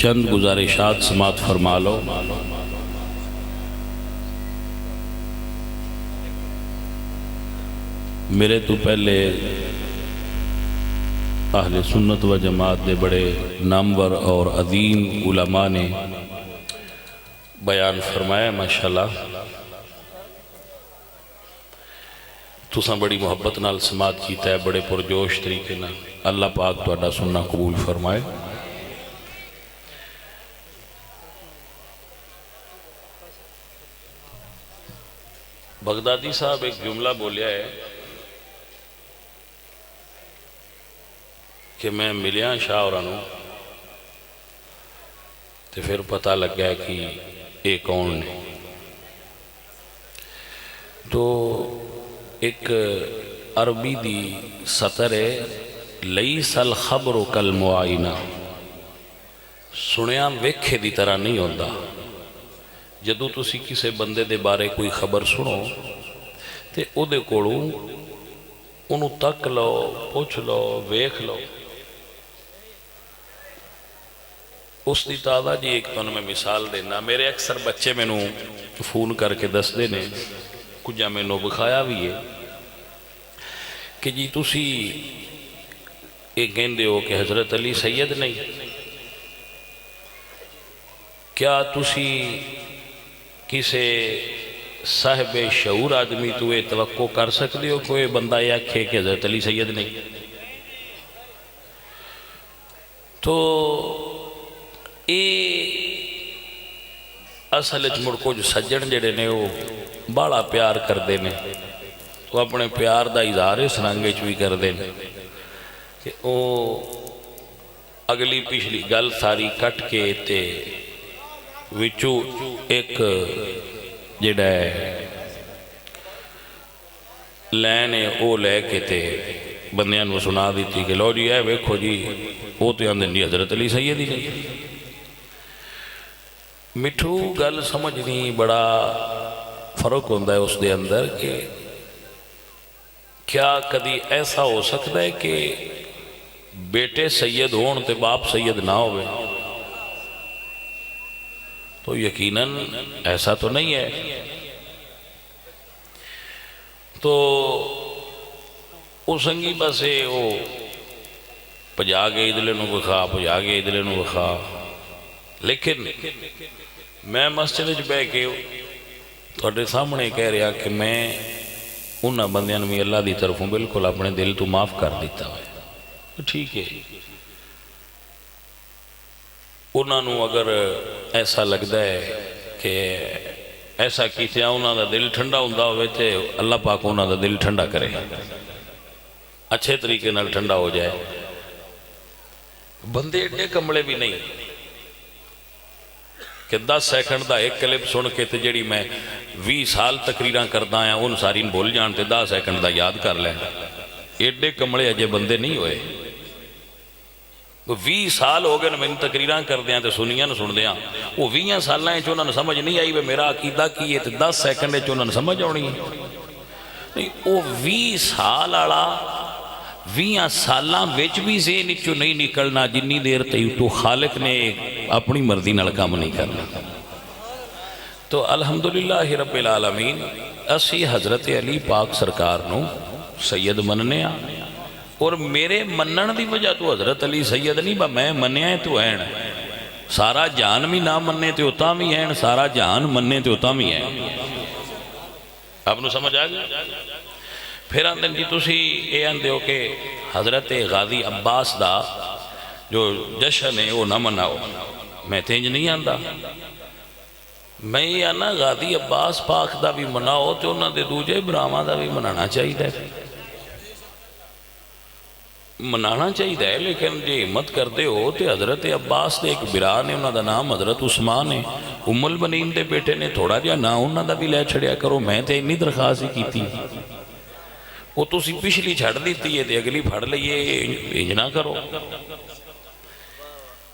چند گزارشات سماعت فرما لو۔ میرے تو پہلے اہل سنت و جماعت دے بڑے نامور اور عظیم علماء نے بیان فرمایا ماشاءاللہ۔ تساں بڑی محبت نال سماعت کیتا ہے، بڑے پرجوش طریقے نال۔ اللہ پاک تہاڈا سننا قبول فرمائے۔ بغدادی صاحب ایک جملہ بولیا ہے کہ میں ملیاں شاہ اورانو تے پھر پتہ لگ گیا کہ یہ کون نے۔ تو ایک عربی دی سطر ہے، لیس الخبر کالمعائنہ، سنیا ویکھے دی طرح نہیں ہوندا۔ جدو تسی کسے بندے دے بارے کوئی خبر سنو تے او دے کوڑوں انہوں تک لو، پوچھ لو، ویکھ لو۔ اس دی تازہ جی ایک تو میں مثال دینا، میرے اکثر بچے میں فون کر کے دس دینے، کچھ میں بکھایا بھی ہے کہ جی تسی ایک کہندے ہو کہ حضرت علی سید نہیں، کیا تسی کسے صاحب شعور آدمی تو یہ توقع کر سکتے ہو کوئی بندہ یہ آکھے کہ حضرت علی سید نہیں؟ تو اصل مڑکو جو سجن جڑے نے وہ بڑا پیار کر دینے، تو اپنے پیار دا اظہار اس رنگے چوی کر دینے کہ او اگلی پچھلی گل ساری کٹ کے تے وچو ایک جڑا ہے لینے او لے کے تے بندیاں نو سنا دیتی کہ لو جی ہے ویکھو جی وہ تو آندھن جی حضرت علی سید ہی نہیں۔ مٹھو گل سمجھنی بڑا فرق ہوندہ ہے اس دے اندر کہ کیا کدی ایسا ہو سکتا ہے کہ بیٹے سید ہون تے باپ سید نہ ہوئے؟ تو یقیناً ایسا تو نہیں ہے۔ تو اس انگی بسے وہ پجا گئے ادلے نو بخا، پجا گئے ادلے نو بخا۔ لیکن میں مسجد وچ بے کے تھوڑے سامنے کہہ رہا کہ میں انہاں بندیاں میں اللہ دی طرفوں بالکل اپنے دل تو معاف کر دیتا ہے۔ ٹھیک ہے، انہاں نو اگر ایسا لگتا ہے کہ ایسا کیتے انہاں دا دل ٹھنڈا ہوندہ ہوئے تے اللہ پاک انہاں دا دل ٹھنڈا کرے، اچھے طریقے نال ٹھنڈا ہو جائے۔ بندے ایڈے کمڑے بھی نہیں کہ 10 سیکنڈ دا ایک کلپ سن کے تے جڑی میں 20 سال تقریراں کردہ آیا ان ساری بھول جان تے 10 سیکنڈ دا یاد کر لیں۔ ایڈے کمڑے اجے بندے نہیں ہوئے۔ 20 سال ہو گئے میں تقریراں کر دیاں تے سنیاں نہ سن دیاں، وہ 20 سالہ ہیں چونہ نہ سمجھ نہیں آئی وے میرا عقیدہ کی ہے تے 10 سیکنڈ چونہ نہ سمجھ آنی ہے۔ نہیں، وہ 20 سال آڑا 20 سالاں ویچ بھی ذہن چو نہیں نکلنا جنی دیر تے تو خالق نے اپنی مرضی نال کام نہیں کرنا۔ تو الحمدللہ رب العالمین اسی حضرت علی پاک سرکار نو سید مننے آ، اور میرے منن دی وجہ تو حضرت علی سید نہیں با میں منیا ہے تو این، سارا جان بھی نہ مننے تے اتا بھی این، سارا جان مننے تے اتا بھی این۔ آپ نو سمجھ آ گیا؟ پھر آندن جی تسی اے آندے ہو کہ حضرت غازی عباس دا جو جشن ہے وہ نہ مناؤ، میں تینج نہیں آندہ۔ میں یہ آنا غازی عباس پاک دا بھی مناؤ تو انہاں دے دوجے براہمہ دا بھی منانا چاہیے، منانا چاہیے، لیکن جی ہمت کردے ہو تے حضرت عباس دے ایک برا نے، انہاں دا نام حضرت عثمان ہے، ام المنین دے بیٹے نے، تھوڑا جا نا انہاں دا بھی لے چھڑیا کرو۔ میں تے انی درخواست ہی کی تھی، وہ تسی پچھلی چھڑ دیتی ہے تے اگلی پھڑ لئیے، انج نہ کرو۔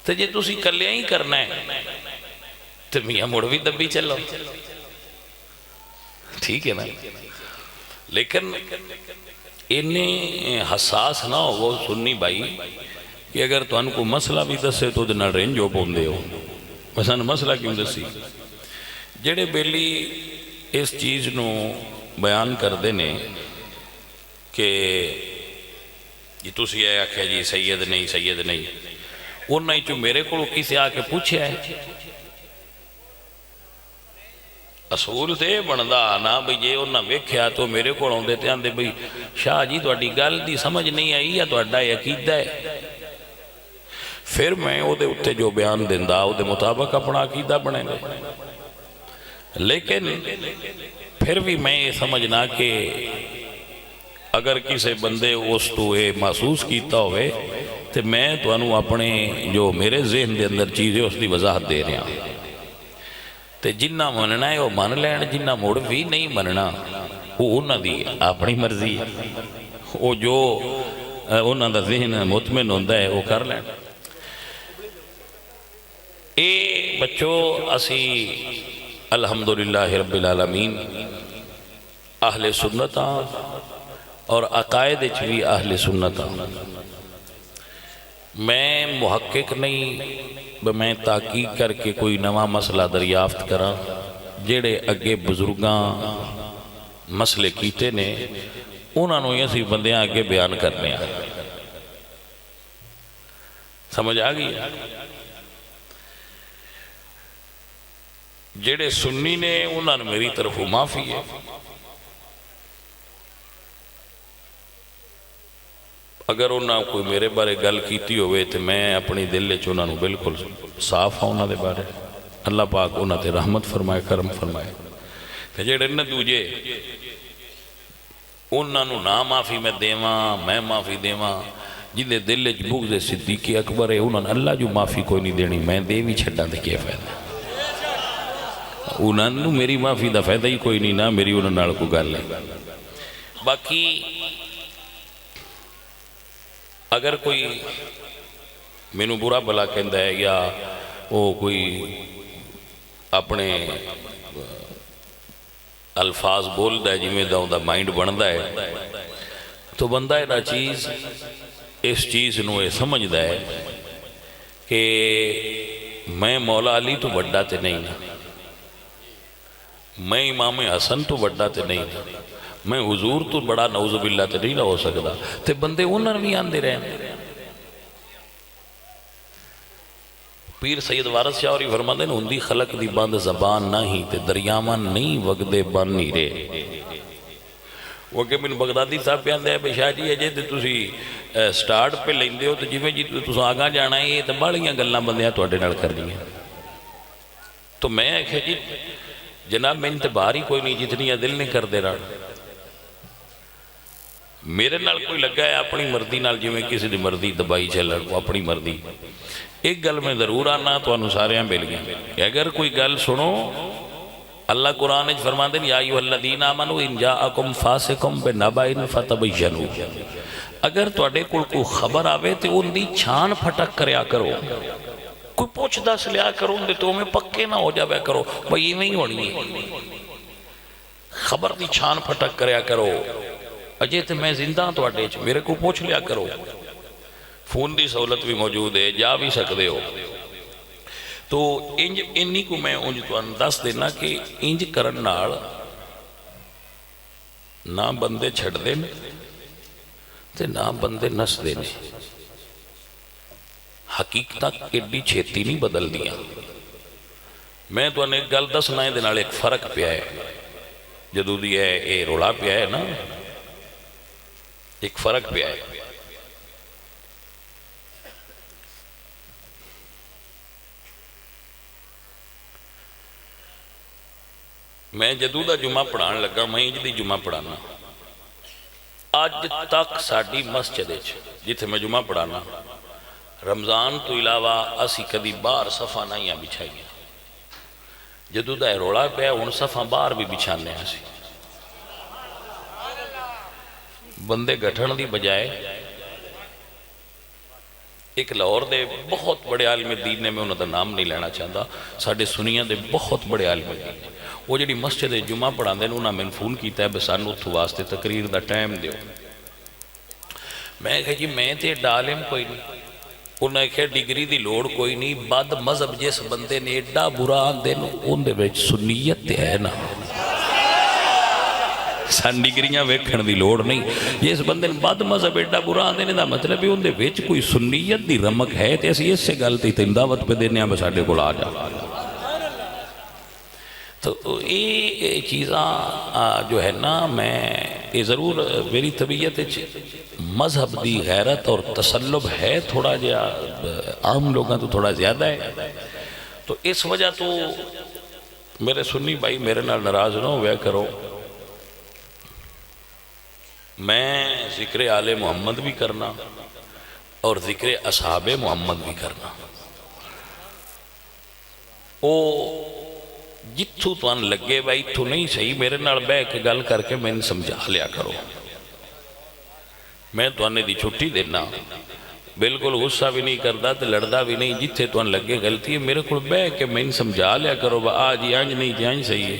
تے جے تسی کلیا ہی کرنا ہے تو میاں مڑ بھی دبی چلو، ٹھیک ہے نا؟ لیکن انہیں حساس نہ ہو وہ سنی بھائی کہ اگر تمہیں کوئی مسئلہ بھی دسے تو وہ رنج ہو پاؤندے ہو، سانوں مسئلہ کیوں دسی؟ جڑے بیلی اس چیز نو بیان کرتے ہیں کہ جی تسی یہ آکھیا جی سید نہیں سید نہیں، انہاں ہی چوں میرے کو کسی آ کے پوچھا ہے، اصول تے بندا نا بھئی جے انہاں ویکھیا تو میرے کو آندے تے آندے بھئی شاہ جی تہاڈی گل دی سمجھ نہیں آئی یا تہاڈا عقیدہ ہے، پھر میں او دے اتے جو بیان دیندا او دے مطابق اپنا عقیدہ بنے گا۔ لیکن پھر بھی میں یہ سمجھنا کہ اگر کسی بندے اس تو یہ محسوس کیتا ہوئے تو میں تو انہوں اپنے جو میرے ذہن دے اندر چیز ہے اس دی وضاحت دے رہا ہوں، تو جنہ مننا ہے وہ من لین، جنہ موڑ بھی نہیں مننا وہ انہوں دی اپنی مرضی ہے، وہ جو انہوں دا ذہن مطمئن ہوندہ ہے وہ کر لین۔ اے بچو اسی الحمدللہ رب العالمین اہل سنت اور عقائد بھی اہل سنت۔ میں محقق نہیں میں تحقیق کر کے کوئی نواں مسئلہ دریافت کرا، جڑے اگے بزرگاں مسئلے کیتے نے انہوں نے اسی بندیاں اگے بیان کرنے ہیں۔ سمجھ آ گئی؟ جڑے سنی نے انہوں نے میری طرف معافی ہے، اگر انہوں نے کوئی میرے بارے گل کیتی ہوئے تو میں اپنی دل چ انہوں نے بالکل صاف ہوں انہوں دے بارے، اللہ پاک انہوں تے رحمت فرمائے کرم فرمائے۔ تو جڑے نہ دوجے انہوں نے نہ معافی میں دیواں میں معافی دیواں، جنہیں دل چ بغض صدیق اکبر ہے انہوں نے اللہ جو معافی کوئی نہیں دینی، میں دے بھی چھڈاں تے کیا فائدہ؟ انہوں نے میری معافی دا فائدہ ہی کوئی نہیں، نہ میری انہوں نے کو گل ہے۔ باقی اگر کوئی مینو برا بلا کہندا ہے یا وہ کوئی اپنے الفاظ بولدا ہے جویں دا مائنڈ بندا ہے تو بندہ ایڈا چیز اس چیز نو یہ سمجھدا ہے کہ میں مولا علی تو بڑا تے نہیں، میں امام حسن تو بڑا تے نہیں، میں حضور تو بڑا نعوذ باللہ تے نہیں ہو سکتا، تے بندے انہوں نے بھی آندے رہے۔ پیر سید وارث شاہ ہوری فرماندے نے ہندی خلق دی بند زبان نہ ہی تے دریاواں نہیں وگدے بن نہیں رہے۔ وہ کہ من بغدادی صاحب پہ آندے ہیں بے شاہ جی اجے تے تسی سٹارٹ پہ لیندے ہو تو جویں جی تساں آگاں جانا ہے یہ تے باڑیاں گلاں بندیاں تواڈے نال کرنی ہیں۔ تو میں آکھیا جی جناب میں انتبار ہی کوئی نہیں، جتنی دل نہیں کر دے رہا، میرے نال کوئی لگا ہے اپنی مردی نال جو میں کسی دی مردی دبائی چلن وہ اپنی مردی۔ ایک گل میں ضرور آنا تو انہوں سارے مل گئے کہ اگر کوئی گل سنو اللہ قرآن فرما دیں یا ایھا الذین آمنوا ان جاءکم فاسقٌ بنبأ فتبینوا، اگر تواڈے کول کوئی خبر آوے تو ان دی چھان پھٹک کریا کرو، کوئی پوچھ دس لیا کرو ان دے تو میں پکے نہ ہو جاوے کرو بھئی یہ نہیں ہونی ہے، خبر دی چھان پھٹک کریا کرو، اجے تے میں زندہ تو اڈے چ میرے کو پوچھ لیا کرو، فون دی سہولت بھی موجود ہے جا بھی سکتے ہو۔ تو انج انہی کو میں انج تو انداز دینا کہ انج کرن نال نہ بندے چھڑ دے تے نہ بندے نس دے نے، حقیقت ایڈی چھیتی نہیں بدل دیا۔ میں تو انہیں ایک گل دسنا ہے دے نال ایک فرق پیا ہے، جدو دی ہے اے رولا پیا ہے نا، ایک فرق پیا ہے۔ میں جدو دا جمعہ پڑھان لگا میں انج دی جمعہ پڑھانا، آج تک ساڑی مسجد جتھے میں جمعہ پڑھانا رمضان تو علاوہ اسی کدی باہر صفحہ نہیں بچھائی، جدو دا روڑا پیا ان صفحہ باہر بھی بچھانے ہیں سی، بندے گھٹن دی بجائے ایک لاہور دے بہت بڑے عالم دین نے میں انہوں دا نام نہیں لینا چاہتا، ساڑھے سنیاں دے بہت بڑے عالم دین وہ جڑی مسجد جمعہ پڑھان دے انہوں نے فون کیتا ہے بسانو اتھو واسطے تقریر دا ٹائم دیو، میں کہا جی میں تے ڈالم کوئی نہیں، انہیں آخیا ڈگری دی لوڑ کوئی نہیں، بد مذہب جس بندے نے ایڈا برا آندے اندے وچ سنیت تے ہے نا، سن ڈگریاں ویکھن دی لوڑ نہیں، جس بندے نے بد مذہب ایڈا برا آندے نے دا مطلب ہے اندے وچ کوئی سنیت دی رمک ہے، تے اسی اس سے گل تے دعوت پہ دینے ہیں بس ساڈے کول آ جا۔ تو یہ چیزاں جو ہے نا، میں یہ ضرور میری طبیعت مذہب دی غیرت اور تسلب ہے تھوڑا جہا، عام لوگاں تو تھوڑا زیادہ ہے، تو اس وجہ تو میرے سنی بھائی میرے نال ناراض نہ ہویا کرو، میں ذکر آل محمد بھی کرنا اور ذکر اصحاب محمد بھی کرنا، او جتھو توان لگے بھائی تو نہیں صحیح میرے نال بے کے گل کر کے میں سمجھا لیا کرو، میں توانے دی چھٹی دینا، بالکل غصہ بھی نہیں کرتا تے لڑدا بھی نہیں، جتھے توان لگے غلطی ہے میرے کو بے کے میں سمجھا لیا کرو، آج آنج نہیں جی آنج صحیح ہے،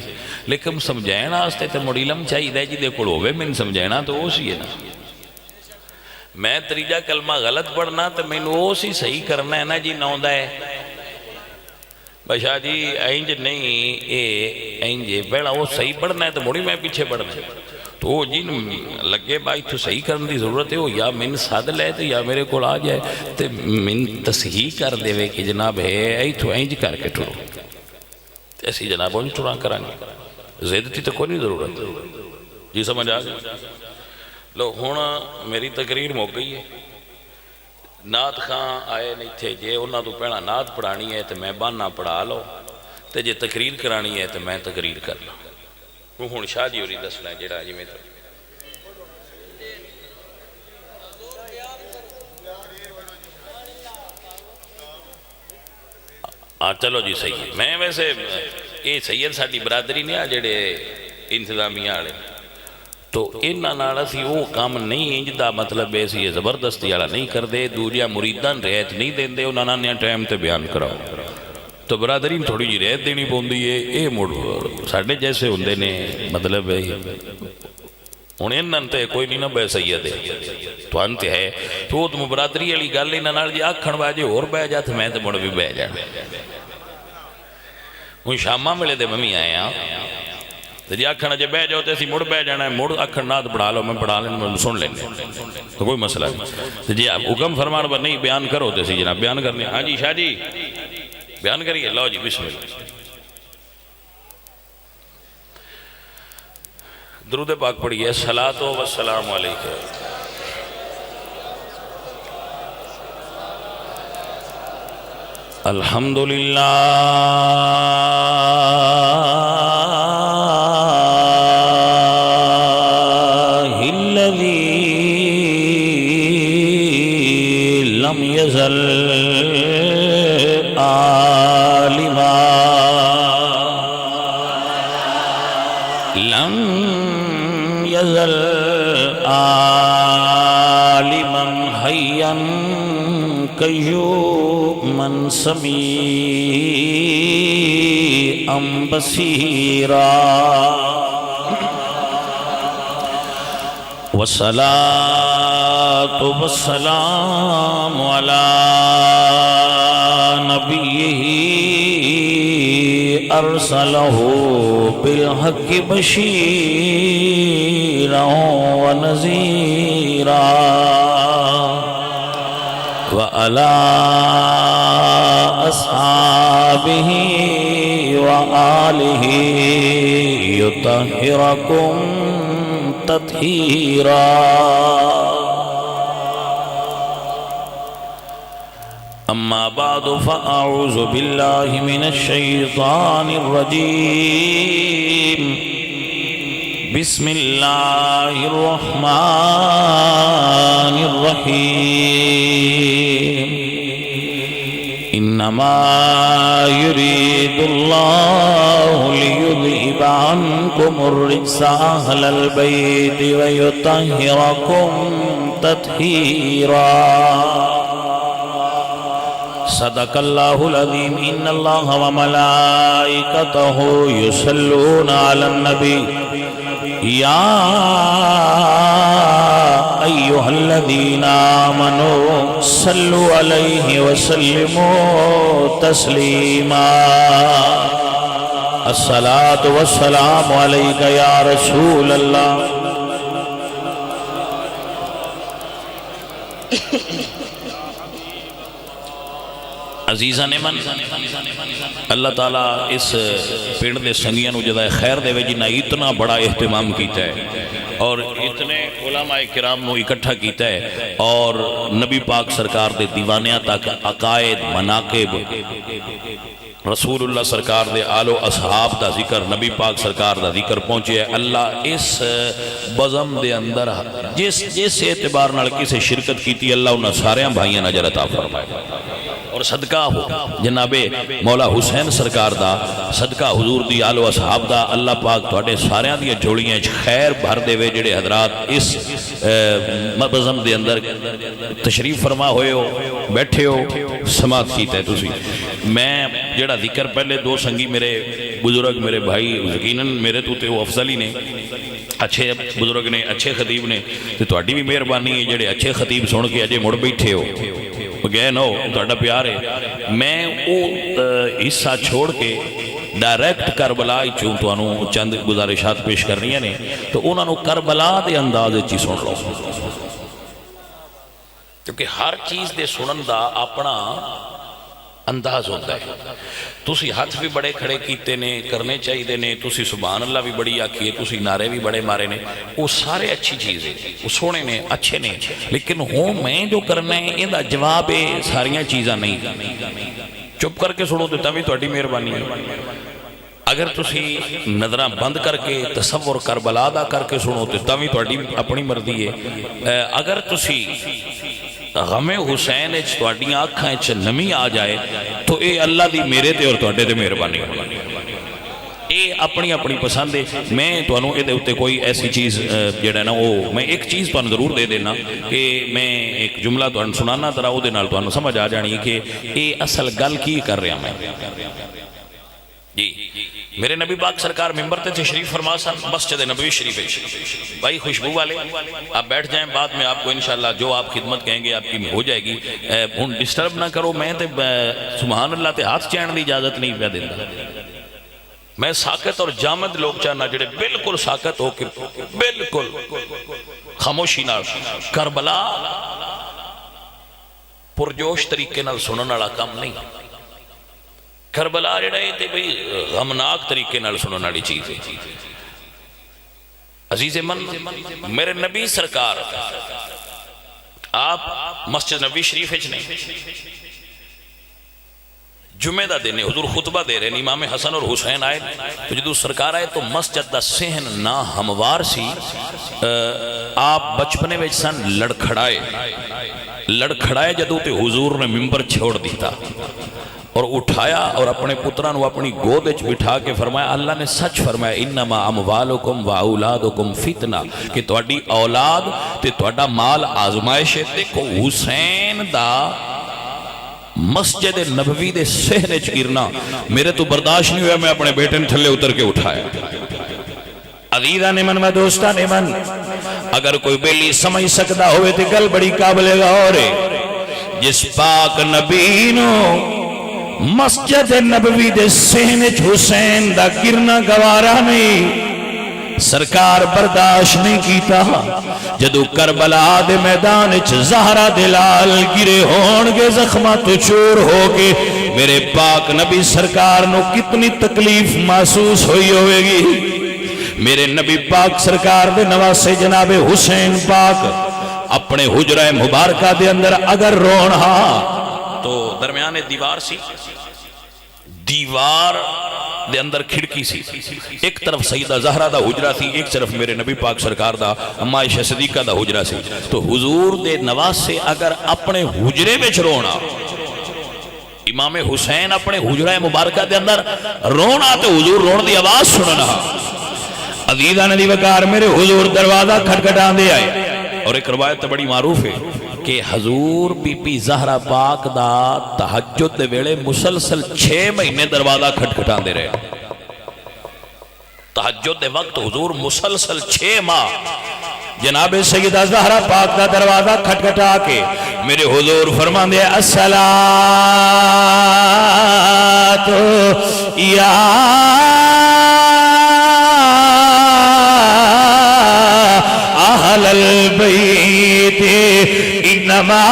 لیکن سمجھائنا آستے تے مڑ علم چاہیے دے جی دے کڑ ہوئے میں سمجھائنا تو وہ سی ہے نا، میں تریجہ کلمہ غلط پڑھنا تو میں وہ سی صحیح کرنا ہے نا جی، نہ ہوندہ ہے بشاہ جی اینج نہیں اینج بیڑا وہ صحیح پڑھنا ہے تو مڑی میں پیچھے پڑھنا ہے، تو وہ جی لگے بھائی تو صحیح کرنے دی ضرورت ہے، وہ یا من سادھ لے تو یا میرے کو آ جائے تو من تصحیح کر دے وے کہ جناب ہے ای تو اینج کر کے ٹھرو، ایسی جناب وہ ٹھران کرانگے، زیدتی تو کوئی نہیں ضرورت جی، سمجھ آ گئی۔ لو ہونا میری تقریر مو گئی ہے، نات خان آئے نہیں تھے جے انہاں تو پہنا نات پڑھانی ہے تو میں باننا پڑھا لو، تے جے تقریر کرانی ہے تو میں تقریر کر لوں، وہ ہون شاہ جی ہوری دسنا ہے جڑا جی میں تو چلو جی صحیح ہے، میں ویسے یہ سید ساڑی برادری نہیں جڑے انتظامیہ آڑے، تو انہاں نال اسی وہ کام نہیں انجدہ مطلب ایسی یہ زبردستی والا نہیں کر دے، دوجیا مریدان رہت نہیں دین دے، انہاں نیا ٹائم تے بیان کراؤ، تو برادرین تھوڑی جی رہت دینی پوندی ہے، اے موڑ ساڑھے جیسے ہوندے نے مطلب ہے انہیں انہاں تے کوئی نہیں نہ بے سید ہے، تو انتے ہے تو تم برادری علی گل انہاں نال جی آکھن باجے اور بے جات میں تے موڑ بھی بے جانا، وہ شامہ ملے دے ممی آئے ہیں جی آکھنا جے بے جاؤ تے اسی مڑ بے جانا ہے، مڑ آکھن نات پڑھا لو میں پڑھا لیں میں سن لیں تو کوئی مسئلہ نہیں، جی آپ حکم فرمان پر نہیں بیان کرو تے سی جناب بیان کرنے، ہاں جی شاہ جی بیان کریے، لو جی بسم اللہ، درود پاک پڑھئے، صلاۃ و السلام علیکہ، الحمدللہ لم يزل عالما لم يزل عالما حيا قيوما سميعا بصيرا والصلاة والسلام على نبيه أرسله بالحق بشيرا ونذيرا وعلى أصحابه وآله يطهركم تطهيرا أما بعد فأعوذ بالله من الشيطان الرجيم بسم الله الرحمن الرحيم إنما يريد الله ليذهب عنكم الرجس أهل البيت ويطهركم تطهيرا صدق الله العظيم إن الله وملائكته يصلون على النبي يا أيها الذين آمنوا صلوا علیہ وسلموا تسلیما الصلاۃ والسلام علیک یا رسول اللہ. عزیزاں نے من اللہ تعالیٰ اس پنڈ دے سنگیاں نو جدا خیر دے وچ اتنا بڑا اہتمام کیتا ہے اور اتنے علماء کرام نو اکٹھا کیتا ہے اور نبی پاک سرکار دے دیوانیاں تک عقائد مناقب رسول اللہ سرکار دے آل و اصحاب دا ذکر نبی پاک سرکار دا ذکر پہنچے ہے. اللہ اس بزم دے اندر جس اعتبار نال کسے شرکت کیتی اللہ انہاں سارے بھائیاں نجر عطا فرمائے اور صدقہ ہو جناب مولا حسین سرکار دا صدقہ حضور دی آل و اصحاب دا اللہ پاک تواڈے ساریاں دی جوڑیاں خیر بھر دے وے جڑے حضرات اس بزم دے اندر تشریف فرما ہوئے ہو بیٹھے ہو سماعت کیتا ہے تسی. میں جڑا ذکر پہلے دو سنگی میرے بزرگ میرے بھائی یقیناً میرے تو تے وہ افضل ہی نے اچھے بزرگ نے اچھے خطیب نے تے تہاڈی بھی مہربانی ہے جڑے اچھے خطیب سن کے اجے مڑ بیٹھے ہو گئے نو تہاڈا پیار ہے. میں وہ حصہ چھوڑ کے ڈائریکٹ کربلا چوں تانوں چند گزارشات پیش کرنیاں نے تو انہاں نو کربلا دے انداز وچ سن لو کیونکہ ہر چیز دے سنن دا اپنا انداز ہوتا ہے. تسی ہاتھ بھی بڑے کھڑے کیتے نے کرنے چاہیے نے تسی سبحان اللہ بھی بڑی آکھیے تسی نعرے بھی بڑے مارے نے وہ سارے اچھی چیز ہے وہ سونے نے اچھے نے لیکن ہوں میں جو کرنا ہے یہ دا جواب ہے ساریاں چیزاں نہیں. چپ کر کے سنو تو بھی تہاڈی مہربانی ہے. اگر تسی نظراں بند کر کے تصور کربلا دا کر کے سنو تو بھی تہاڈی اپنی مرضی ہے. اگر تسی غم حسین تہاڈیاں آنکھاں وچ نمی آ جائے تو اے اللہ دی میرے تے اور تہاڈے تے مہربانی اے اپنی اپنی پسند ہے. میں تانوں اے دے اوتے کوئی ایسی چیز جڑا نا وہ میں ایک چیز تانوں ضرور دے دینا کہ میں ایک جملہ تانوں سنانا ذرا او دے نال تانوں سمجھ آ جانی ہے کہ اے اصل گل کی کر رہا میں. جی میرے نبی پاک سرکار ممبر تے تشریف فرما سن مسجد نبوی شریف بھائی خوشبو والے آپ بیٹھ جائیں بعد میں آپ کو انشاءاللہ جو آپ خدمت کہیں گے آپ کی ہو جائے گی. ہن ڈسٹرب نہ کرو میں تے سبحان اللہ تے ہاتھ چین دی اجازت نہیں پیا دیندا. میں ساکت اور جامد لوگ چاہنا جڑے بالکل ساکت ہو کے بالکل خاموشی نال کربلا پرجوش طریقے نال سنن والا کام نہیں. کربلا جڑا ہے تے بھئی غمناک طریقے نال سنن والی چیز ہے. عزیز من میرے نبی سرکار آپ مسجد نبی شریف وچ نہیں جمعہ دا دن حضور خطبہ دے رہے ہیں امام حسن اور حسین آئے تو جدو سرکار آئے تو مسجد دا صحن نہ ہموار سی. آپ بچپنے وچ سن لڑکھڑائے جدو تے حضور نے ممبر چھوڑ دیتا اور اٹھایا اور اپنے پتران وہ اپنی گود وچ بٹھا کے فرمایا اللہ نے سچ فرمایا انما اموالکم و اولادکم فتنہ کہ تہاڈی اولاد تے تہاڈا مال آزمائش ہے. دیکھو حسین دا مسجد نبوی دے صحن وچ گرنا میرے تو برداشت نہیں ہوا میں اپنے بیٹے نے تھلے اتر کے اٹھایا. عزیزاں نے من و دوستاں نے من اگر کوئی بیلی سمجھ سکتا ہوئے تے گل بڑی قابل غور ہے. جس پاک نبی نو مسجد نبوی دے صحن وچ حسین دا گرنا گوارا نہیں سرکار برداشت نہیں کیتا. جدو کربلا دے میدان وچ زہرا دلال گرے ہون گے زخمہ تو چور ہو کے میرے پاک نبی سرکار نو کتنی تکلیف محسوس ہوئی ہوئے گی. میرے نبی پاک سرکار دے نواسے جناب حسین پاک اپنے حجرہ مبارکہ دے اندر اگر رونہا تو درمیان دیوار سی دیوار دے اندر کھڑکی سی ایک طرف سیدہ زہرہ دا حجرہ تھی ایک طرف میرے نبی پاک سرکار دا اما عائشہ صدیقہ دا حجرہ سی. تو حضور دے نواز سے اگر اپنے حجرے میں رونا امام حسین اپنے حجرہ مبارکہ دے اندر رونا تو حضور رون دی آواز سننا. عزیزاں دی وقار میرے حضور دروازہ کھٹکھٹان دے آئے اور ایک روایت بڑی معروف ہے کہ حضور بی بی زہرہ پاک دا تہجد دے ویلے مسلسل 6 مہینے دروازہ کھٹکھٹان دے رہے. تہجد دے وقت حضور مسلسل 6 ماہ جناب سیدہ زہرا پاک کا دروازہ کھٹکھٹا کے میرے حضور فرماندے الصلاۃ یا اہل البیت انما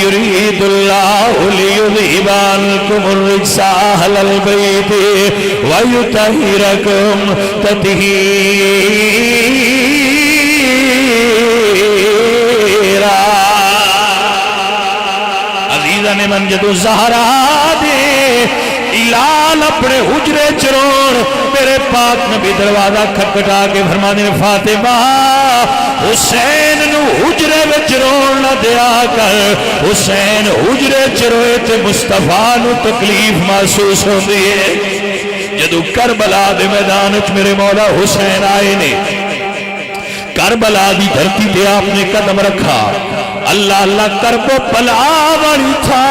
یرید اللہ لیذہب عنکم الرجس اہل البیت ویطہرکم تطہیرا۔ عزیزہ نے منجد الزہرا دے لال اپنے حجرے چروڑ میرے پاک نبی دروازہ کھٹکھٹا کے فرمانے فاطمہ حسین نو حجرے میں چروڑ نہ دیا کر، حسین حجرے چروئے تے مصطفیٰ نو تکلیف محسوس ہو دیئے۔ جدو کربلا دے میدان وچ میرے مولا حسین آئے نے، کربلا دی دھرتی تے آپ نے قدم رکھا، اللہ اللہ کرب و بلا والی تھا،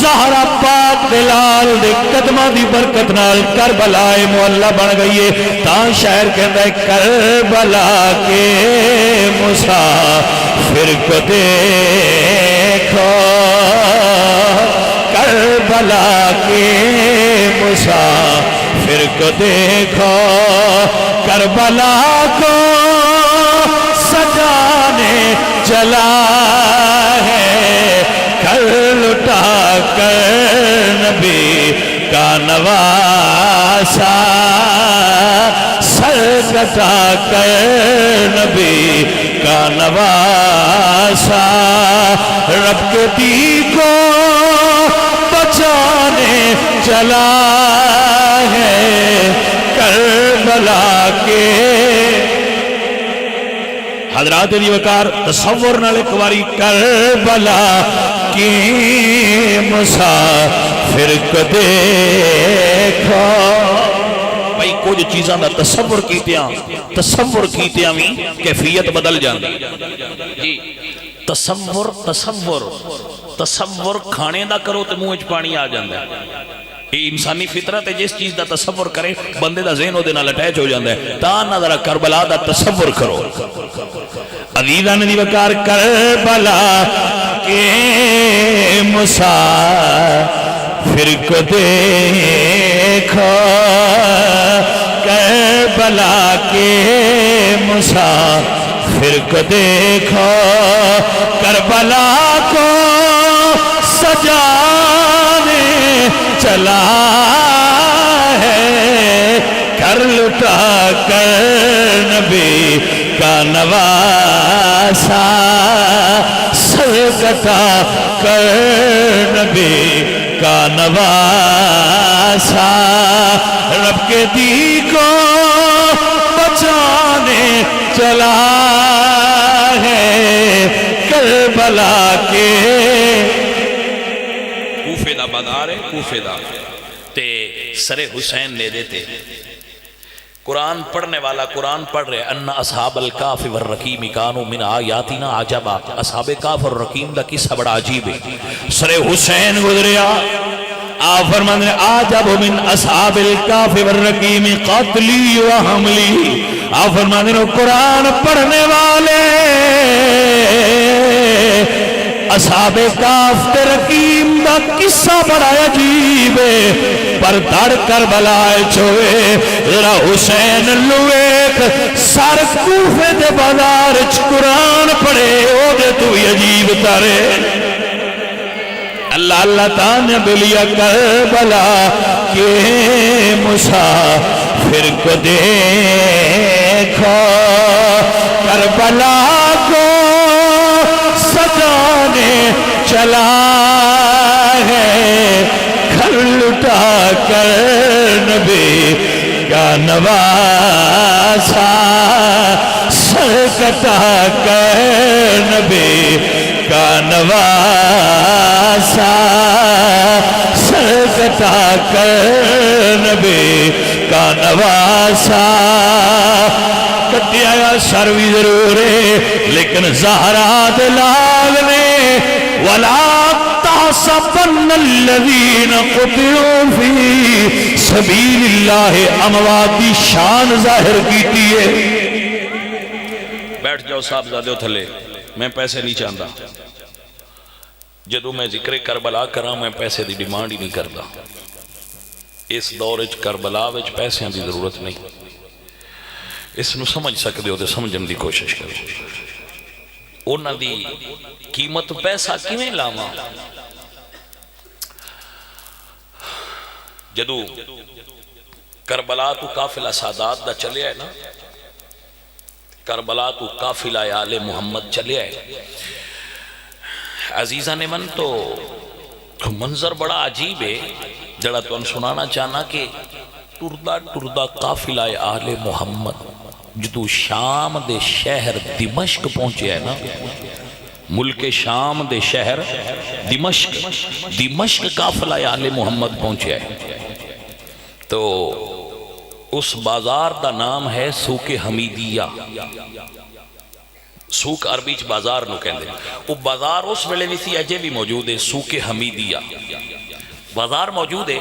زہرا پاک دلال دے قدمہ دی برکت نال کربلا معلّہ بن گئی ہے۔ تاں شاعر کہتا ہے کربلا کے مسافر کو دیکھو، کربلا کے مسافر کو دیکھو، کربلا کو سجانے چلا ہے، کر لٹا کر نبی کا نواسا، سر کٹا کر نبی کا نواسا، رب کے دی کو بچانے چلا ہے، کربلا کے۔ حضرات دی وقار تصور نال ایک باری کربلا کی مسافر کو دیکھو۔ بھائی کچھ چیزاں دا تصور کیتے ہیں کیفیت بدل جاندی جی۔ تصور کھانے دا کرو تے منہ وچ پانی آ جاندا ہے۔ یہ انسانی فطرت ہے، جس چیز دا تصور کرے بندے دا ذہن دے نال اٹیچ ہو جاندا ہے۔ تاں نظر کربلا دا تصور کرو۔ عزیزان دی وقار کربلا کے مسافر کو دیکھو، کربلا کے مسافر کو دیکھو، کربلا کو سجانے چلا ہے، کر لٹا کر نبی کا نواسا، سر کٹا کر نبی کا نواسا، رب کے دی کو بچانے چلا ہے، کربلا کے۔ کوفے دا بازار ہے، کوفے دا تے سر حسین لے دیتے، قرآن پڑھنے والا قرآن پڑھ رہے ان اصحاب الکاف والرقیم کانوا من آیاتنا عجبا۔ اصحاب کاف اور رقیم دا قصہ بڑا عجیب ہے۔ سر حسین گزریا، آپ فرماندے عجب من اصحاب الکاف والرقیم قتلی و حملی۔ آپ فرماندے قرآن پڑھنے والے اصحاب کاف تے رقیم دا قصہ بڑا عجیب ہے، پر دڑ کربلا چوئے ذرا حسین لویک سر کوفے دے بازار چ قرآن پڑھے او دے تو عجیب تارے۔ اللہ اللہ تانے بلیا کربلا کے مسافر کو دیکھو، کربلا کو سجانے چلا ہے، گھر لٹا کر نبی کا نواسا، سر کٹا کر نبی کا نواسا، سر کٹا کر نبی کا نواسا۔ کٹیا سر بھی ضرور ہے لیکن زہرا دلال نے وَلَا تحسبن الذین قتلوا فی سبیل اللہ اموات کی شان ظاہر کیتی ہے. بیٹھ جاؤ صاحبزادے تھلے، میں پیسے نہیں چاہتا. جدو میں ذکر کربلا کراں میں پیسے دی ڈیمانڈ ہی نہیں کرتا. اس دور وچ کربلا وچ پیسے دی ضرورت نہیں. اس نو سمجھ سکتے ہو تے سمجھن دی کوشش کرو. انہاں دی قیمت پیسہ کیویں لاواں؟ جدو کربلا تو قافلہ سادات دا چلے ہے نا، کربلا تو قافلہ آل محمد چلے ہے. عزیزہ نے من تو منظر بڑا عجیب ہے جڑا تو ان سنانا چاہنا کہ ٹردہ ٹردہ قافلہ آل محمد جدو شام دے شہر دمشق پہنچے ہے نا، ملک شام دے شہر دمشق قافلہ آل محمد پہنچے ہے. تو اس بازار دا نام ہے سوق حمیدیہ. سوق عربی چ بازار نو کہندے. وہ بازار اس ویلے بھی سی، اجے بھی موجود ہے، سوق حمیدیہ بازار موجود ہے.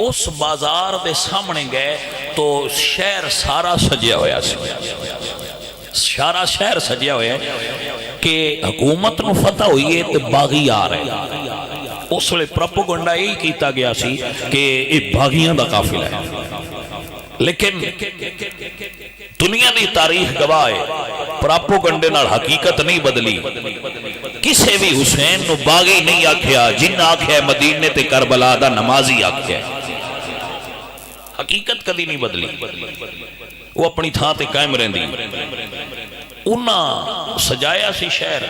اس بازار دے سامنے گئے تو شہر سارا سجیا ہویا سی، سارا شہر سجیا ہویا ہے کہ حکومت نو فتح ہوئی ہے تے باغی آ رہے ہیں. اس ویلے پروپیگنڈا یہی کیتا گیا سی کہ یہ باغیاں دا قافلہ ہے. لیکن دنیا دی تاریخ گواہ ہے پروپیگنڈے نال حقیقت نہیں بدلی. کسے بھی حسین نو باغی نہیں آکھیا، جن آکھیا مدینے تے کربلا دا نمازی آکھیا. حقیقت کدی نہیں بدلی، وہ اپنی تھاں تے قائم رہندی. انہاں سجایا سی شہر.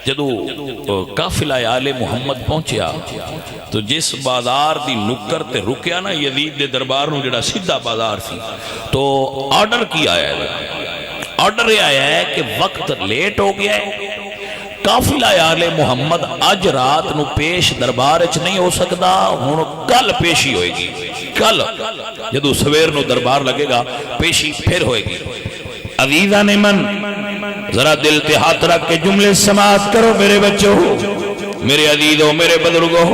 جدو قافلہ آل محمد پہنچیا تو جس بازار دی نکر تے رکیا نا یزید دے دربار نو جڑا سیدھا بازار سی، تو آرڈر کی آیا ہے. آرڈر یہ آیا ہے کہ وقت لیٹ ہو گیا ہے، قافلہ آل محمد اج رات نو پیش دربار اچ نہیں ہو سکتا، ہن کل پیشی ہوئے گی. کل جدو سویر نو دربار لگے گا پیشی پھر ہوئے گی. عزیزان من ذرا دل تے ہاتھ رکھ کے جملے سماعت کرو میرے بچوں، میرے عزیزوں، میرے بزرگوں.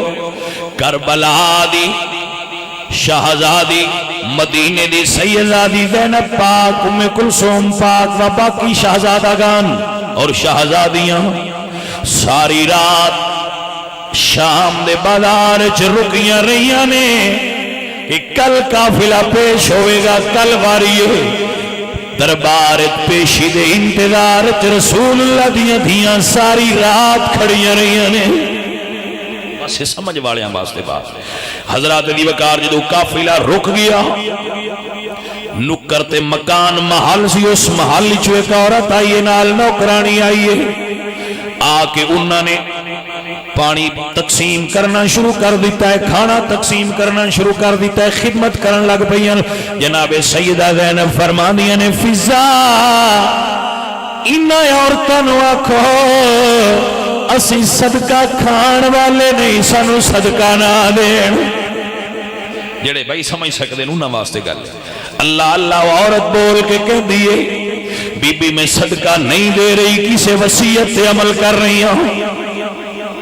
کربلا دی شہزادی، مدینے دی سیدزادی زینب پاک، ام کلثوم پاک و باقی شہزادگان اور شہزادیاں ساری رات شام دے بازار چ رکیاں رہیاں نے کہ کل قافلہ پیش ہوئے گا، کل واری ہوئے. دربار پیشی دے انتظار رسول اللہ دیاں دھیاں ساری رات کھڑیاں رہیاں نے. بس سمجھ والیاں واسطے بات. حضرات دی وقار جدو قافلہ رک گیا، نکر تے مکان محل سی، اس محل چو ایک عورت آئیے نال نوکرانی آئیے. آ کے انہوں نے پانی تقسیم کرنا شروع کر دیتا ہے، کھانا تقسیم کرنا شروع کر دیتا ہے، خدمت کرن لگ پئیاں. جناب سیدہ زینب فرماندیاں نے فضا انہاں عورتاں نو آکھو اسی صدقہ کھان والے نہیں، سانو صدقہ نہ دین. جڑے بھائی سمجھ سکتے ہیں انہاں واسطے گل. اللہ اللہ عورت بول کے کہہ دیے بی بی میں صدقہ نہیں دے رہی، کسے وصیت تے عمل کر رہی ہوں.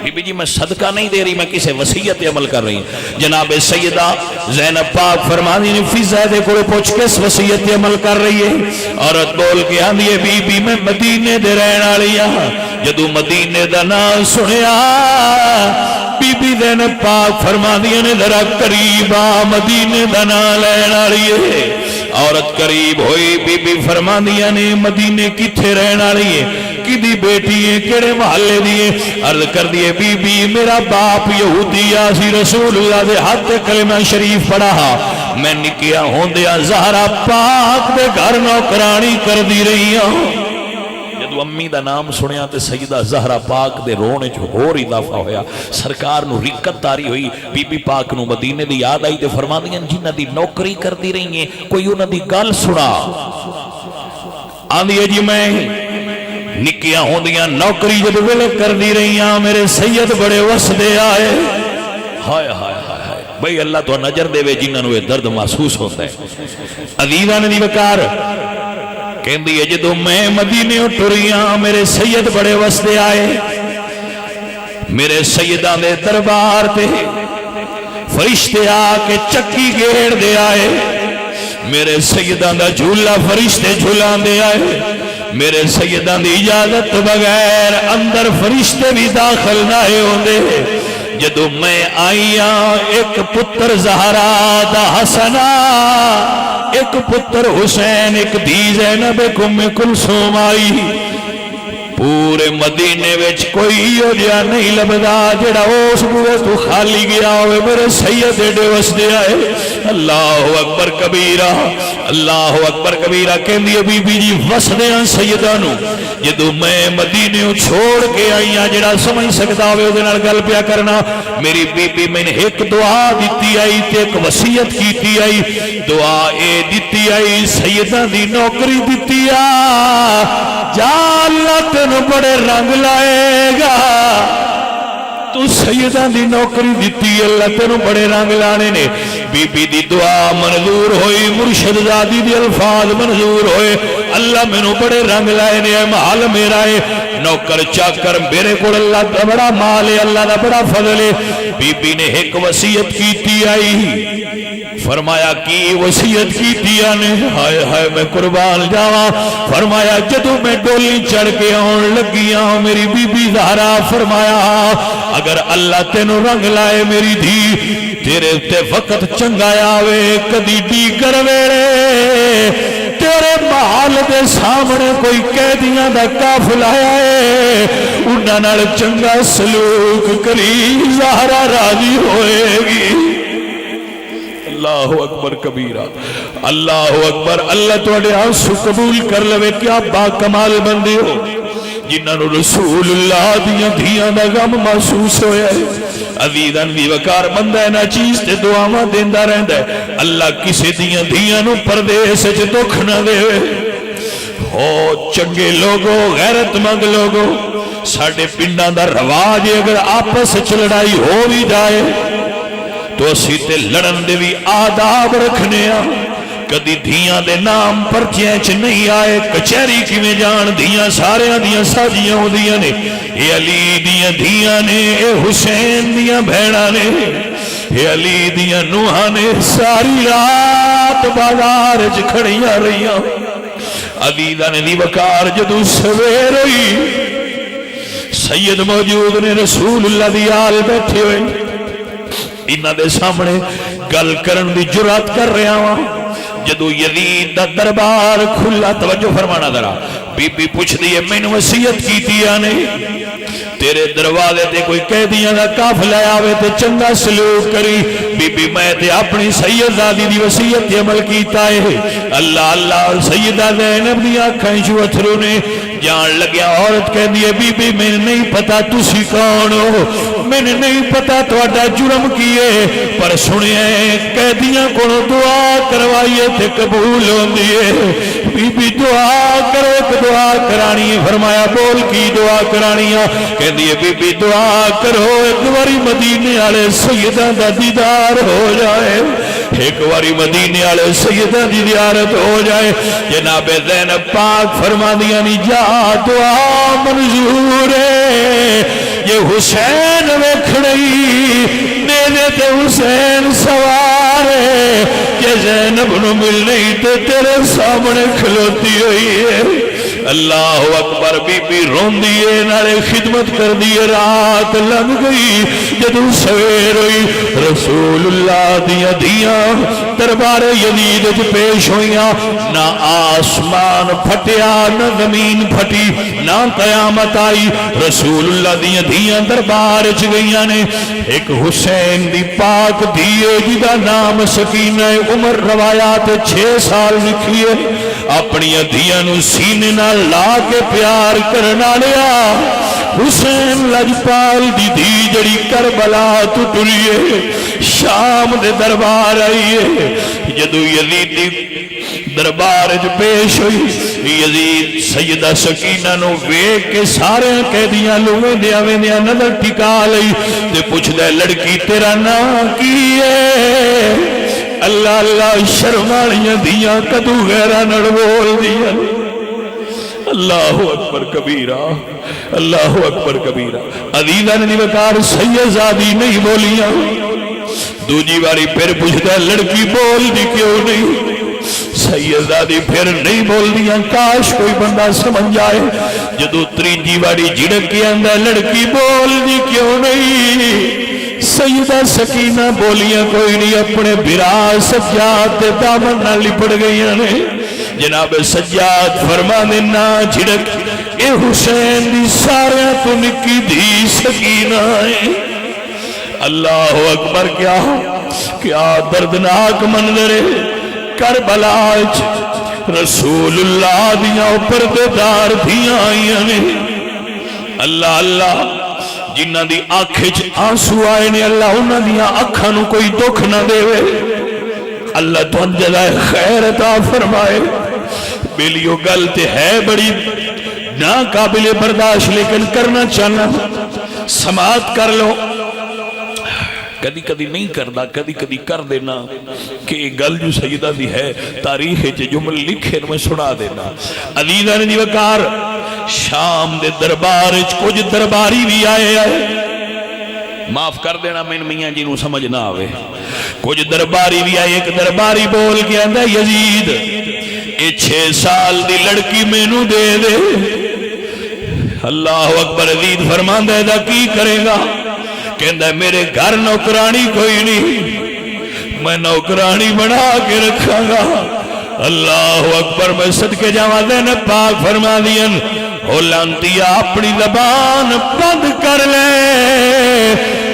بی بی جی میں صدقہ نہیں دے رہی، میں کسے وصیت عمل کر رہی ہوں. جناب سیدہ زینب پاک فرمانی نے فضا دے کو پوچھ کس وصیت عمل کر رہی ہے؟ عورت بول کے آندھی ہے بی بی میں مدینے دے رہن والی ہاں. جدو مدینے دا نام سنیا بی بی زینب پاک فرمانی نے ذرا قریب آ، مدینے دا نام لین والی ہے. عورت قریب ہوئی، بی بی فرماندیاں نے مدینے کتھے رہن والی ہے، کدی بیٹی ہے، کیڑے محلے دی ہے؟ عرض کر دیے بی بی میرا باپ یہودی آسی، رسول اللہ دے ہاتھ کلمہ شریف پڑھا، میں نکیا ہوندیا زہرا پاک دے گھر نوکرانی کر دی رہی ہوں. جدو امی دا نام سنیا تے سیدہ زہرا پاک دے رونے جو ہور اضافہ ہویا. سرکار نو رکت تاری ہوئی، بی بی پاک نو مدینے دی یاد آئی تے فرماندیاں جنہ دی نوکری کر دی رہی ہیں کوئی انہ دی گل سنا. آندھی ہے جی میں نکیاں ہوندیاں نوکری جب ویلے کر دی رہی ہیں میرے سید بڑے وسدے آئے. ہائے ہائے ہائے بھئی اللہ تو نظر دے وے جنہاں نو درد محسوس ہوتا ہے. عزیزان دی وقار کہندی ہے جدو میں مدینے ٹریاں میرے سید بڑے وسدے آئے. میرے سیدہ دے دربار تے فرشتے آ کے چکی گیڑ دے آئے، میرے سیدہ دا جھولا فرشتے جھولان دے آئے، میرے سیدہ دی اجازت بغیر اندر فرشتے بھی داخل نہ ہوندے۔ جدو میں آئیاں ایک پتر زہرا دا حسنا، ایک پتر حسین، ایک دی زینب، ایک ام کلثوم آئی۔ پورے مدینے وچ کوئی ہو جا نہیں لبدا جڑا اس بوئے تو خالی گیا ہوئے، میرے سید ایڈے وسدے آئے۔ اللہ اکبر کبیرہ، اللہ اکبر کبیرہ۔ کہندی ہے بی بی جی وسدے ہیں سیدانو، جدو میں مدینے چھوڑ کے آئیاں جڑا سمجھ سکتا ہوئے دے نال گل پیا کرنا۔ میری بی بی میں نے ایک دعا دیتی آئی تے ایک وصیت کیتی آئی، دعا اے دیتی آئی سیدہ دی نوکری دیتی آ، جا اللہ تینوں بڑے رنگ لائے گا، تو سیدہ دی نوکری دیتی اللہ تینوں بڑے رنگ لانے نے۔ بی بی دی دعا منظور ہوئی، مرشد زادی دی الفاظ منظور ہوئے، اللہ میں نو بڑے رنگ لائے نے، محل میرا ہے، نوکر چاکر میرے کو اللہ دا بڑا مال ہے، اللہ دا بڑا فضل ہے۔ بی بی نے ایک وصیت کیتی آئی، فرمایا کی وصیت کیتی آنے، ہائے ہائے میں قربان جاواں، فرمایا جدو میں ڈولی چڑھ کے آن لگیاں میری بی بی زہرا، فرمایا اگر اللہ تینوں رنگ لائے میری دھی، تیرے تے وقت چنگا آوے کدی دیگر ویڑے تیرے محل دے سامنے کوئی قیدیاں دا قافلہ آئے، انہاں نال چنگا سلوک کری، زہرا راضی ہوئے گی۔ اللہ اکبر کبیرہ، اللہ اکبر۔ اللہ توڑے آنسو قبول کر لوے، کیا با کمال بندے ہو جنہاں نو رسول اللہ دیاں دھیاں دا غم محسوس ہویا ہے۔ عزیزاً بھی وقار بندہ ہے نا چیز تے دعاواں دیندہ رہندا ہے، اللہ کسی دیاں دھیاں نو پردیس وچ دکھ نہ دے۔ ہو چنگے لوگو، غیرت مند لوگو، ساڈے پنڈاں دا رواج اگر آپس وچ لڑائی ہو بھی جائے تو اسی تے لڑن دے بھی آداب رکھنے آ، کدی دھیاں دے نام پرچیاں چ نہیں آئے، کچہری کی میں جان دھیاں سارے دیاں ساجیاں ہو دیاں نے، اے علی دیاں دھیاں نے، اے حسین دیاں بھیڑاں نے، اے علی دیاں نوحاں نے، ساری رات بازار چ کھڑیاں رہیاں۔ عزیزاں نے دی وقار جدو سویر ہوئی، سید موجود نے، رسول اللہ دی آل بیٹھے ہوئے، انہاں دے سامنے گل کرن دی جرات کر رہا ہوں۔ جدو یزید دا دربار کھلا، توجہ فرمانا ذرا، بی بی پوچھ دیئے میں نے وصیت کی تیا نہیں، تیرے دروازے تے کوئی قیدیاں دا قافلہ آوے تے چنگا سلوک کری۔ بی بی میں تے اپنی سید زادی دی وصیت عمل کیتا ہے۔ اللہ اللہ، اور سیدہ زینب دی آنکھاں چوں اتھرو نے، جان لگیا عورت کہہ دیئے بی بی میں نہیں پتا تسی کون ہو، میں نہیں پتا تواڈا جرم کیے، پر سنیے قیدیاں کو دعا کروائیے تے قبول ہوندی ہے۔ بی بی دعا کرو، ایک دعا کرانی ہے۔ فرمایا بول کی دعا کرانی ہے؟ کہہ دیئے بی بی دعا کرو ایک واری مدینے والے سیدہ دا دیدار ہو جائے، ایک واری مدینے والے سیدہ دی زیارت ہو جائے۔ جناب زینب پاک فرما دیا نہیں جا دعا منظور ہے، یہ حسین ویکھڑی میرے تے حسین سوارے، کہ زینب نو مل نہیں تے تیرے سامنے کھلوتی ہوئی ہے۔ اللہ اکبر، بی بی رون دیئے نالے خدمت کر دیئے، رات لگ گئی، جدو سویر ہوئی، رسول اللہ دیاں دیاں دربار یزید جو پیش ہویاں، نہ آسمان پھٹیا نہ زمین پھٹی نہ قیامت آئی، رسول اللہ دیاں دیاں دربار چ گئیاں نے۔ ایک حسین دی پاک دیئے جدا نام سکینہ عمر روایات 6 سال لکھیے، اپنی دیاں نو سینے نہ لا کے پیار کرنا لیا۔ حسین لجپال دی دی جڑی کربلا تو ٹریے شام دے دربار آئیے، جدو یزید دی دربار جو پیش ہوئی، یزید سیدہ سکینہ نو ویک کے سارے قیدیاں لوگیں دیا ویندیاں نظر ٹکا لئی تے پوچھ دے لڑکی تیرا نام کی ہے؟ اللہ اللہ، شرمالیاں دیاں کدو غیرہ نڑ بول دیاں، اللہ اکبر کبیرہ، اللہ اکبر کبیرہ۔ عزیزان نے وقار سیدزادی نہیں بولیاں، دوجی باری پھر پوچھتا ہے لڑکی بول دی کیوں نہیں؟ سیدزادی پھر نہیں بول دیا، کاش کوئی بندہ سمجھ جائے۔ جدو تریجی باری جھڑک کے اندر لڑکی بول دی کیوں نہیں؟ سیدہ سکینہ بولیاں کوئی نہیں، اپنے برا سجاد دے دامن نہ لپٹ گئی نے۔ جناب سجاد فرما دینا جھڑک اے حسین دی سارے تو نکی دی سکینہ ہے۔ اللہ اکبر، کیا دردناک منظر ہے۔ کربلا رسول اللہ دیاں اوپر دیدار دیاں آئیاں نے۔ اللہ اللہ جنہ دی آنکھیں آنسو آئے نے، اللہ انہاں دیاں اکھاں نو کوئی دکھ نہ دے وے، اللہ تو جزائے خیر عطا فرمائے۔ بیلیو گل تے ہے بڑی ناقابل برداشت، لیکن کرنا چاہنا، سماعت کر لو۔ کدی کدی نہیں کردا، کدی کدی کر دینا کہ گل جو سیدہ دی ہے تاریخ جمل لکھے میں سنا دینا۔ عزیزان دی وقار شام دے دربار کچھ درباری بھی آئے معاف کر دینا میں میاں جی نو سمجھ نہ آوے۔ کچھ درباری بھی آئے، ایک درباری بول کے آندہ یزید اے 6 سال دی لڑکی میں نو دے دے۔ اللہ اکبر، یزید فرماندہ ہے دا کی کرے گا؟ کہندہ ہے میرے گھر نوکرانی کوئی نہیں، میں نوکرانی بنا کے رکھا گا۔ اللہ اکبر، میں صدقے جاواں دین پاک فرما دین او لانتیا اپنی زبان بند کر لے،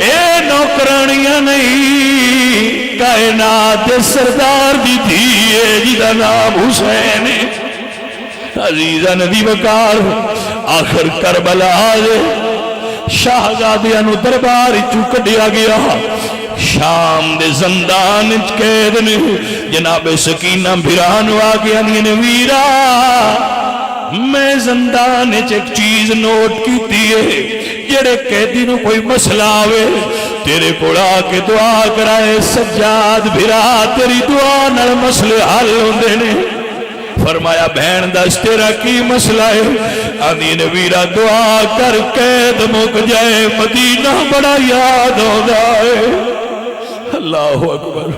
اے نوکرانیاں نہیں، کائنات سردار دی دھیے جدا نام حسین۔ عزیزان دی وقار آخر کربلا آجے شاہزادیاں نو دربار چکا دیا گیا، شام دے زندان قید نے۔ جناب سکینہ بھرانو آگیا نے ویرا میں زندان ایک چیز نوٹ کی دیئے، جڑے قیدی نو کوئی مسئلہ آوے تیرے کوڑا کے دعا کرائے، سجاد بھرا تیری دعا نر مسئلے حل ہوندے نے۔ فرمایا بہن دس تیرا کی مسئلہ ہے؟ آدھی نبیرہ دعا کر قید مک جائے، مدینہ بڑا یاد ہو جائے۔ اللہ اکبر،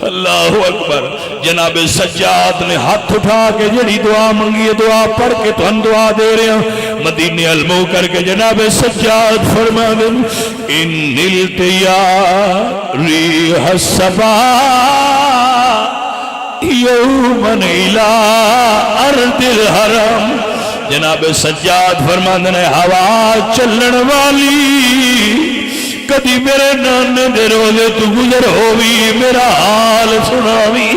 اللہ اکبر۔ جناب سجاد نے ہاتھ اٹھا کے جڑی دعا منگی ہے دعا پڑھ کے تو ہم دعا دے رہے ہیں۔ مدینے علمو کر کے جناب سجاد فرما دیں ان التیاری حسبا یومن الى ارض الحرم۔ جناب سجاد فرماندے نے ہوا چلن والی کدی میرے نانے دے روزے تو گزر ہووی، میرا حال سناوی۔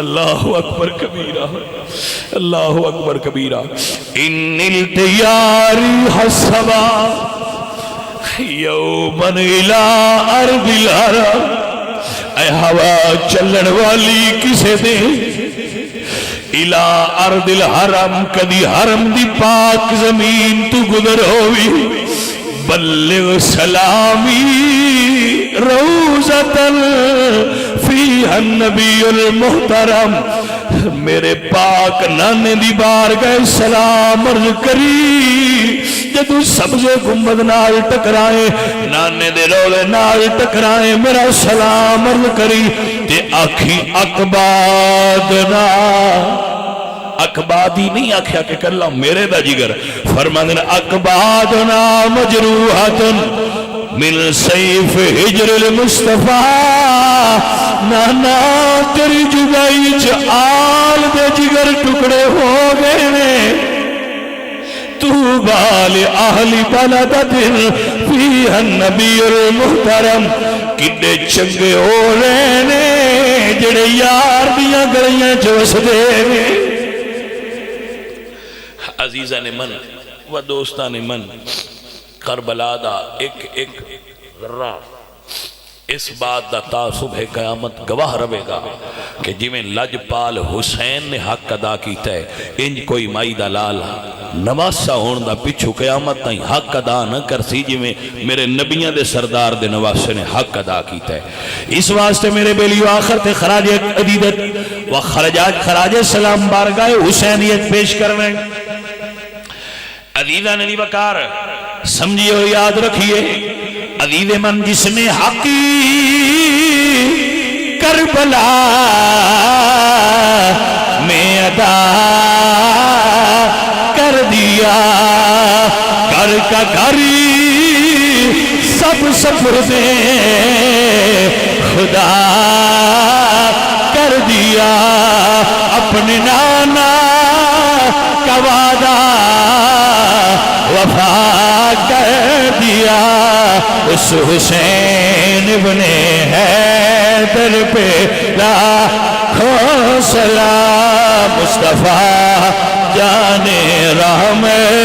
اللہ اکبر کبیرہ، اللہ اکبر کبیرہ۔ ان التیاری حسبا یومن الى ارض الحرم۔ اے ہوا چلن والی کسے دے الہ ارض الحرم، کدی حرم دی پاک زمین تو گزر ہوئی، بلغ سلامی روزتن فیہا النبی المحترم۔ میرے پاک نانے دی بارگاہ سلام عرض کری، جدو سبز گنبد نال ٹکرائے، نانے دے رولے نال ٹکرائے، میرا سلام عرض کری تے آکھی اقبادنا، اقبادی نہیں آکھیا کہ کر لاؤں میرے دا جگر، فرماندن اقبادنا مجروحتن من سیف حجر المصطفیٰ۔ نانا تیری جگائی آل دے جگر ٹکڑے ہو گئے نے، توبہ لأہل بلدت فیہا النبی المحترم۔ کڈے چنگے ہو رہے نے جڑے یار دیاں گلیاں چوس دے نے۔ عزیزان من و دوستان من، کربلا دا ایک ذرہ، اس بات دا تا صبح قیامت گواہ رہے گا کہ جویں لجپال حسین نے حق ادا کیتا ہے انج کوئی مائی دا لال نواسا ہون دا پچھو قیامت تائیں حق ادا نہ کر سی جویں میرے نبیاں دے سردار دے نواسے نے حق ادا کیتا ہے۔ اس واسطے میرے بیلیو آخر تے خراج عدیدت و خراج سلام بارگاہ حسینیت پیش کرنے عزیزہ نلی وکار سمجھئے ہو یاد رکھئے عزیز من جس نے حقی کربلا میں ادا کر دیا گھر کا گھری سب سفر میں خدا کر دیا اپنے نانا کا وعدہ وفا کر دیا اس حسین ابن حیدر پہ لاکھوں سلام مصطفیٰ جان رحمت